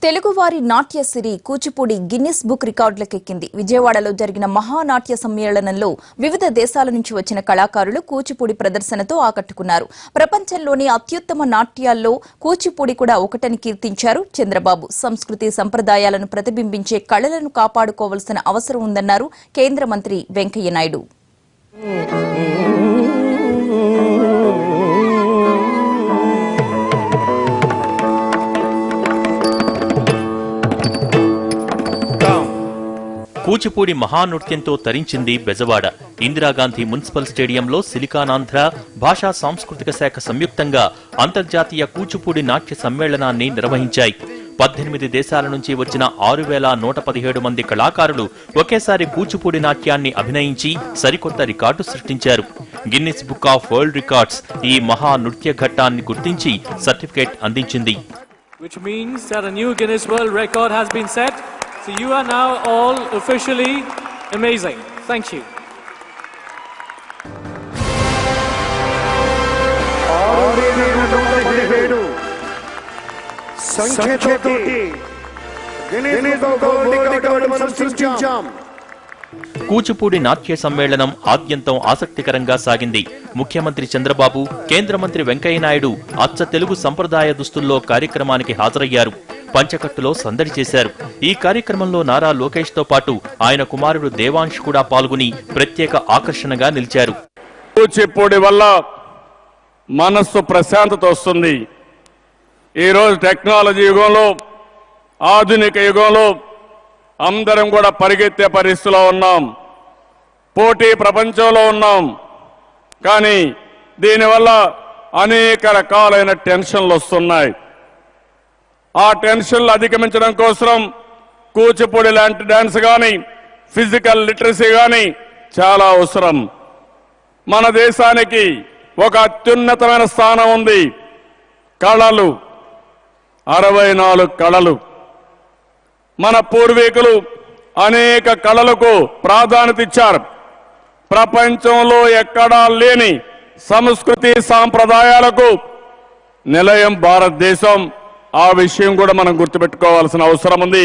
తెలుగువారి నాట్యసిరి Kuchipudi Guinness book రికార్డులకెక్కింది. విజయవాడలో జరిగిన మహానాట్య సమ్మేళనంలో వివిధ దేశాల నుంచి వచ్చిన కళాకారులు కూచిపూడి ప్రదర్శనతో ఆకట్టుకున్నారు. ప్రపంచంలోని అత్యుత్తమ నాట్యాల్లో కూచిపూడి కూడా ఒకటని కీర్తించారు చంద్రబాబు. సంస్కృతి సంప్రదాయాలను ప్రతిబింబించే కళలను కాపాడుకోవాల్సిన అవసరం ఉందన్నారు కేంద్ర మంత్రి వెంకయ్య నాయుడు. కూచిపూడి మహానృత్యంతో తరించింది బెజవాడ. ఇందిరాగాంధీ మున్సిపల్ స్టేడియంలో సిలికానాంధ్ర భాషా సాంస్కృతిక శాఖ సంయుక్తంగా అంతర్జాతీయ కూచిపూడి నాట్య సమ్మేళనాన్ని నిర్వహించాయి. 18 దేశాల నుంచి వచ్చిన 6117 మంది కళాకారులు ఒకేసారి కూచిపూడి నాట్యాన్ని అభినయించి సరికొత్త రికార్డు సృష్టించారు. Guinness book of world records ఈ మహా నృత్య ఘట్టాన్ని గుర్తించి సర్టిఫికేట్ అందించింది. So you are now all officially amazing. Thank you. Kuchipudi నాట్య సమ్మేళనం ఆద్యంతం ఆసక్తికరంగా సాగింది. ముఖ్యమంత్రి చంద్రబాబు, కేంద్ర మంత్రి వెంకయ్య నాయుడు అచ్చ తెలుగు సంప్రదాయ దుస్తుల్లో కార్యక్రమానికి హాజరయ్యారు. పంచకట్టులో సందడి చేశారు. ఈ కార్యక్రమంలో నారా లోకేష్ తో పాటు ఆయన కుమారుడు దేవాంశ్ కూడా పాల్గొని ప్రత్యేక ఆకర్షణగా నిలిచారు. కూచిపూడి వల్ల మనస్సు ప్రశాంతత వస్తుంది. ఈరోజు టెక్నాలజీ యుగంలో, ఆధునిక యుగంలో అందరం కూడా పరిగెత్తే పరిస్థితిలో ఉన్నాం. పోటీ ప్రపంచంలో ఉన్నాం. కానీ దీనివల్ల అనేక రకాలైన టెన్షన్లు వస్తున్నాయి. ఆ టెన్షన్లు అధిగమించడం కోసం కూచిపూడి లాంటి డాన్స్ కానీ, ఫిజికల్ లిటరసీ కానీ చాలా అవసరం. మన దేశానికి ఒక అత్యున్నతమైన స్థానం ఉంది. కళలు 64 కళలు. మన పూర్వీకులు అనేక కళలకు ప్రాధాన్యత ఇచ్చారు. ప్రపంచంలో ఎక్కడా లేని సంస్కృతి సాంప్రదాయాలకు నిలయం భారతదేశం. ఆ విషయం కూడా మనం గుర్తుపెట్టుకోవాల్సిన అవసరం ఉంది.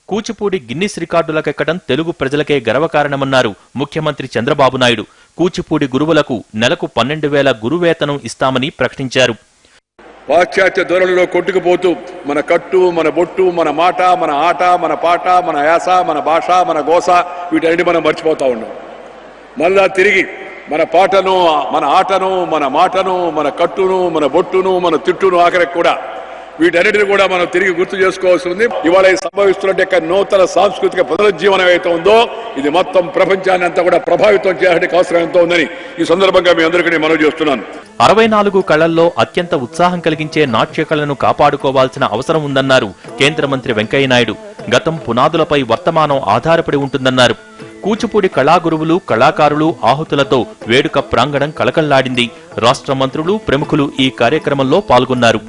కూచిపూడి గిన్నిస్ రికార్డులకెక్కడం తెలుగు ప్రజలకే గర్వకారణమన్నారు ముఖ్యమంత్రి చంద్రబాబు నాయుడు. కూచిపూడి గురువులకు నెలకు 12,000 గురువేతనం ఇస్తామని ప్రకటించారు. పాశ్చాత్య ధోరణిలో కొట్టుకుపోతూ మన కట్టు, మన బొట్టు, మన మాట, మన ఆట, మన పాట, మన యాస, మన భాష, మన గోస వీటన్నిటి మనం మర్చిపోతా ఉన్నాం. మళ్ళా తిరిగి మన పాటను, మన ఆటను, మన మాటను, మన కట్టును, మన బొట్టును, మన తిట్టును, ఆఖరికి కూడా వీటన్నిటిని కూడా మనం తిరిగి గుర్తు చేసుకోవాల్సి ఉంది. ఇవాళ సంభవిస్తున్న నూతన సాంస్కృతిక పునరుజ్జీవనం ఏదైతే ఉందో ఇది మొత్తం ప్రపంచాన్ని అంతా కూడా ప్రభావితం చేయడానికి అవసరం ఎంతో ఉందని ఈ సందర్భంగా మీ అందరికీ మనవి చేస్తున్నాను. 64 కళల్లో అత్యంత ఉత్సాహం కలిగించే నాట్య కళను కాపాడుకోవాల్సిన అవసరం ఉందన్నారు కేంద్ర మంత్రి వెంకయ్య నాయుడు. గతం పునాదులపై వర్తమానం ఆధారపడి ఉంటుందన్నారు. కూచిపూడి కళాగురువులు, కళాకారులు ఆహుతులతో వేడుక ప్రాంగణం కళకళ్లాడింది. రాష్ట్ర మంత్రులు, ప్రముఖులు ఈ కార్యక్రమంలో పాల్గొన్నారు.